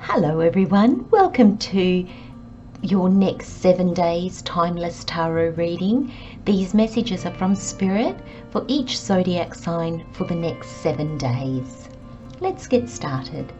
Hello everyone, welcome to your next 7 days Timeless Tarot reading. These messages are from Spirit for each zodiac sign for the next 7 days. Let's get started.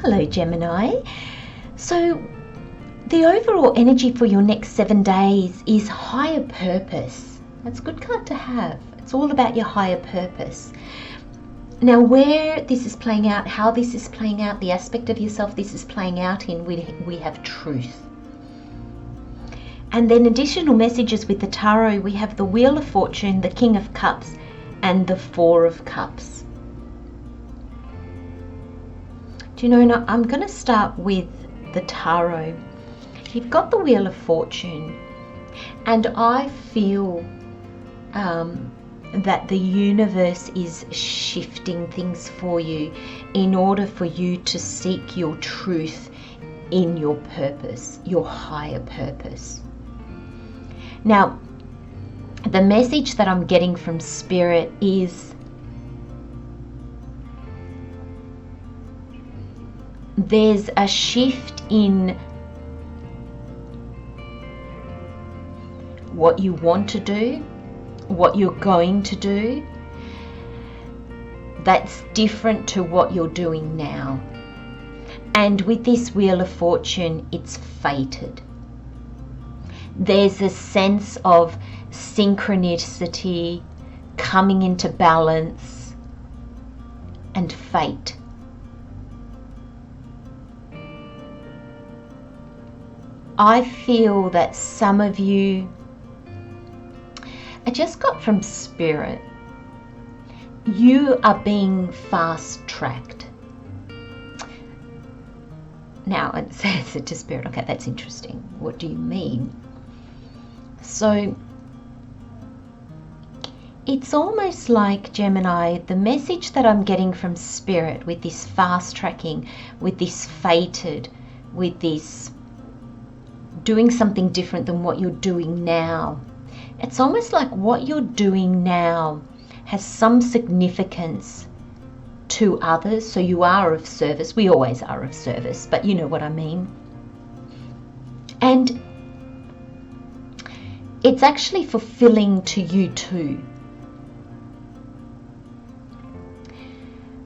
Hello Gemini. So the overall energy for your next 7 days is higher purpose. That's a good card to have. It's all about your higher purpose. Now where this is playing out, how this is playing out, the aspect of yourself this is playing out in, we have truth. And then additional messages with the tarot, we have the Wheel of Fortune, the King of Cups, and the Four of Cups. Do you know, I'm going to start with the tarot. You've got the Wheel of Fortune, and I feel that the universe is shifting things for you in order for you to seek your truth in your purpose, your higher purpose. Now, the message that I'm getting from Spirit is there's a shift in what you want to do, what you're going to do, that's different to what you're doing now. And with this Wheel of Fortune, it's fated. There's a sense of synchronicity, coming into balance, and fate. I feel that some of you, I just got from Spirit, you are being fast-tracked. Now, it says it to Spirit, okay, that's interesting. What do you mean? So, it's almost like, Gemini, the message that I'm getting from Spirit with this fast-tracking, with this fated, with this doing something different than what you're doing now. It's almost like what you're doing now has some significance to others, so you are of service. We always are of service, but you know what I mean. And it's actually fulfilling to you too.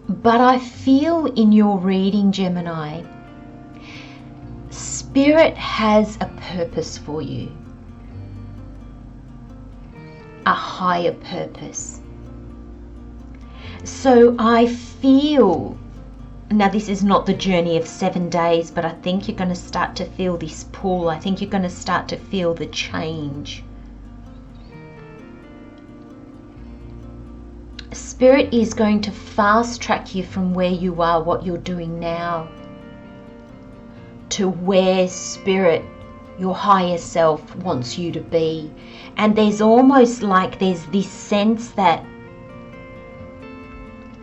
But I feel in your reading, Gemini, Spirit has a purpose for you, a higher purpose. So I feel, now this is not the journey of 7 days, but I think you're going to start to feel this pull. I think you're going to start to feel the change. Spirit is going to fast track you from where you are, what you're doing now, to where Spirit, your higher self, wants you to be. And there's almost like there's this sense that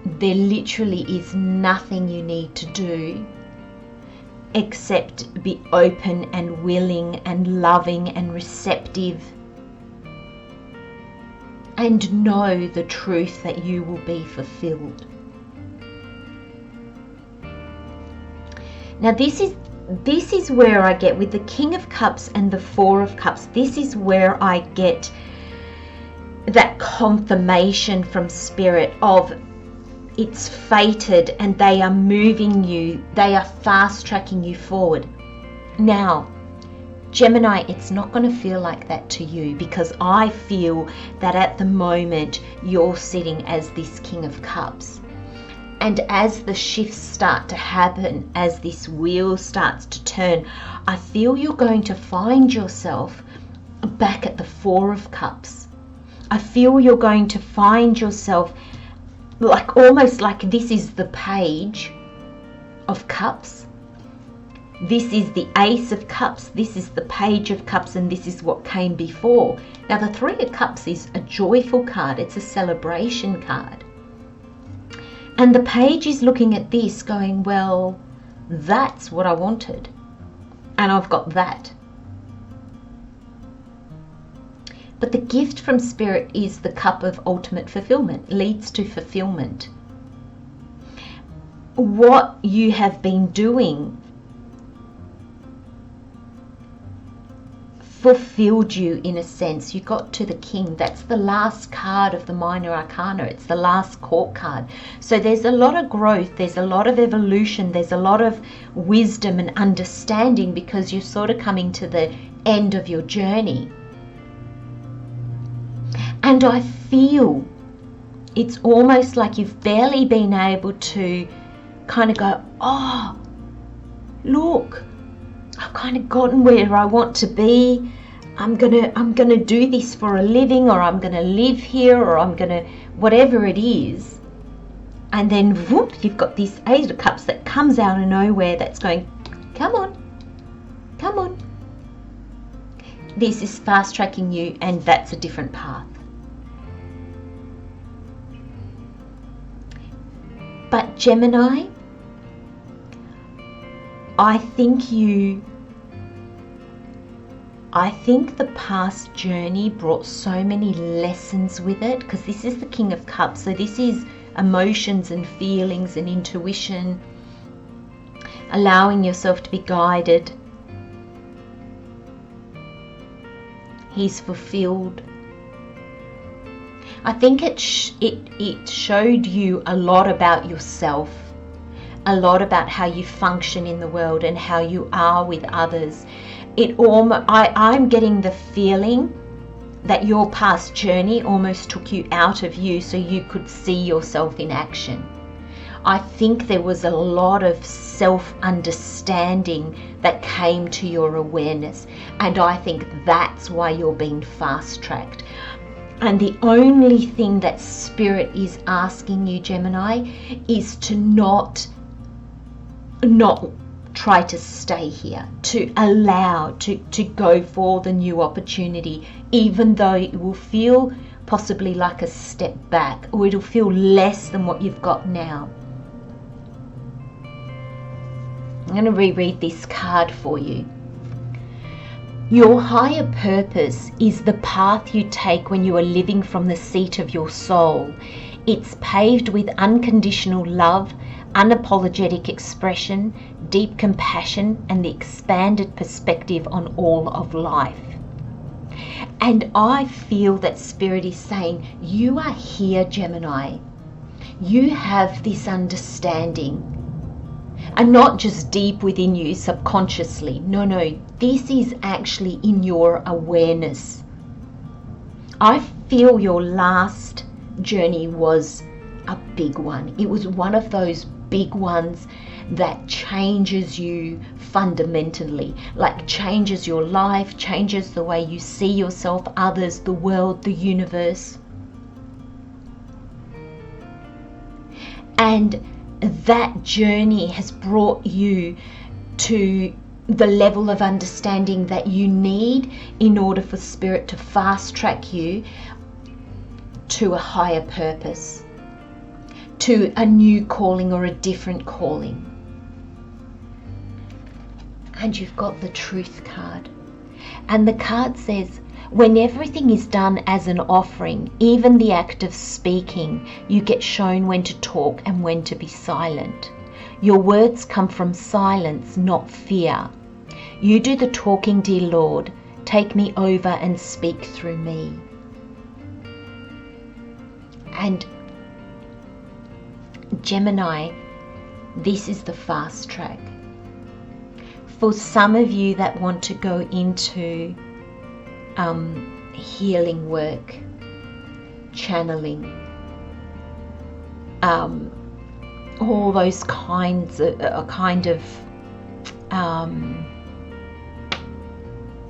there literally is nothing you need to do except be open and willing and loving and receptive and know the truth that you will be fulfilled. Now this is where I get with the King of Cups and the Four of Cups. This is where I get that confirmation from Spirit of it's fated and they are moving you, they are fast tracking you forward. Now, Gemini, it's not going to feel like that to you, because I feel that at the moment you're sitting as this King of Cups. And as the shifts start to happen, as this wheel starts to turn, I feel you're going to find yourself back at the Four of Cups. I feel you're going to find yourself like almost like this is the Page of Cups. This is the Ace of Cups. This is the Page of Cups, and this is what came before. Now the Three of Cups is a joyful card. It's a celebration card. And the page is looking at this going, well, that's what I wanted. And I've got that. But the gift from Spirit is the cup of ultimate fulfillment, leads to fulfillment. What you have been doing fulfilled you in a sense. You got to the King. That's the last card of the minor arcana. It's the last court card. So there's a lot of growth, there's a lot of evolution, there's a lot of wisdom and understanding, because you're sort of coming to the end of your journey. And I feel it's almost like you've barely been able to kind of go, oh, look, I've kind of gotten where I want to be. I'm gonna do this for a living, or I'm gonna live here, or I'm gonna whatever it is. And then whoop, you've got this Eight of Cups that comes out of nowhere that's going, come on, come on. This is fast tracking you, and that's a different path. But Gemini, I think the past journey brought so many lessons with it, because this is the King of Cups. So this is emotions and feelings and intuition, allowing yourself to be guided. He's fulfilled. I think it showed you a lot about yourself, a lot about how you function in the world and how you are with others. I'm getting the feeling that your past journey almost took you out of you so you could see yourself in action. I think there was a lot of self-understanding that came to your awareness, and I think that's why you're being fast-tracked. And the only thing that Spirit is asking you, Gemini, is to not try to stay here, to allow, to go for the new opportunity, even though it will feel possibly like a step back, or it'll feel less than what you've got now. I'm going to reread this card for you. Your higher purpose is the path you take when you are living from the seat of your soul. It's paved with unconditional love, unapologetic expression, deep compassion, and the expanded perspective on all of life. And I feel that Spirit is saying, you are here, Gemini. You have this understanding. And not just deep within you subconsciously. No, this is actually in your awareness. I feel your last journey was a big one. It was one of those big ones that changes you fundamentally, like changes your life, changes the way you see yourself, others, the world, the universe. And that journey has brought you to the level of understanding that you need in order for Spirit to fast track you to a higher purpose, to a new calling or a different calling. And you've got the Truth card. And the card says, when everything is done as an offering, even the act of speaking, you get shown when to talk and when to be silent. Your words come from silence, not fear. You do the talking, dear Lord. Take me over and speak through me. And Gemini, this is the fast track. For some of you that want to go into healing work, channeling, all those kinds of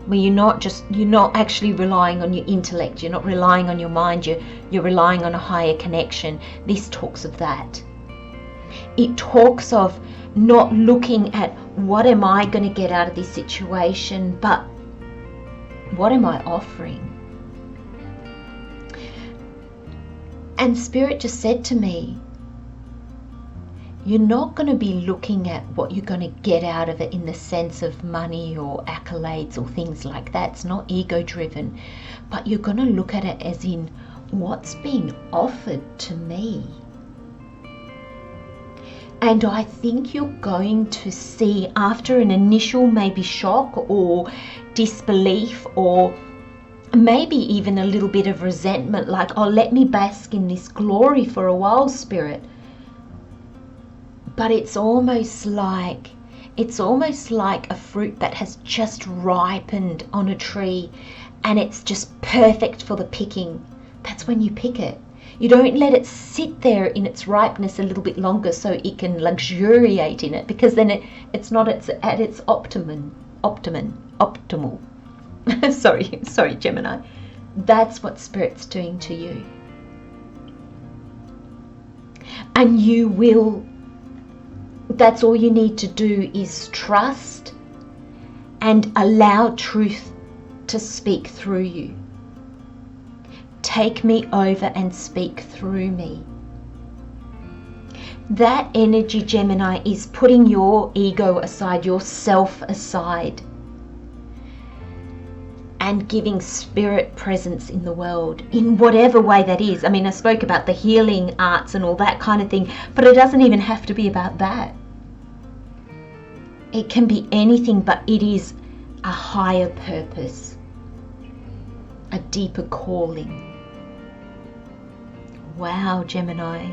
where you're not actually relying on your intellect, you're not relying on your mind, you're relying on a higher connection. This talks of that. It talks of not looking at what am I going to get out of this situation, but what am I offering? And Spirit just said to me, You're not going to be looking at what you're going to get out of it in the sense of money or accolades or things like that. It's not ego driven, but you're going to look at it as in what's being offered to me. And I think you're going to see, after an initial maybe shock or disbelief, or maybe even a little bit of resentment, like, oh, let me bask in this glory for a while, Spirit. But it's almost like a fruit that has just ripened on a tree and it's just perfect for the picking. That's when you pick it. You don't let it sit there in its ripeness a little bit longer so it can luxuriate in it, because then it's not at its optimal. sorry, Gemini. That's what Spirit's doing to you. And you will, that's all you need to do is trust and allow truth to speak through you. Take me over and speak through me. That energy, Gemini, is putting your ego aside, your self aside, and giving Spirit presence in the world in whatever way that is. I mean, I spoke about the healing arts and all that kind of thing, but it doesn't even have to be about that. It can be anything, but it is a higher purpose, a deeper calling. Wow, Gemini.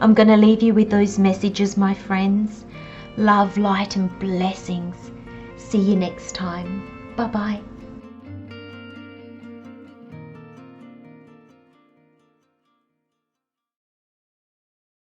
I'm going to leave you with those messages, my friends. Love, light, and blessings. See you next time. Bye-bye.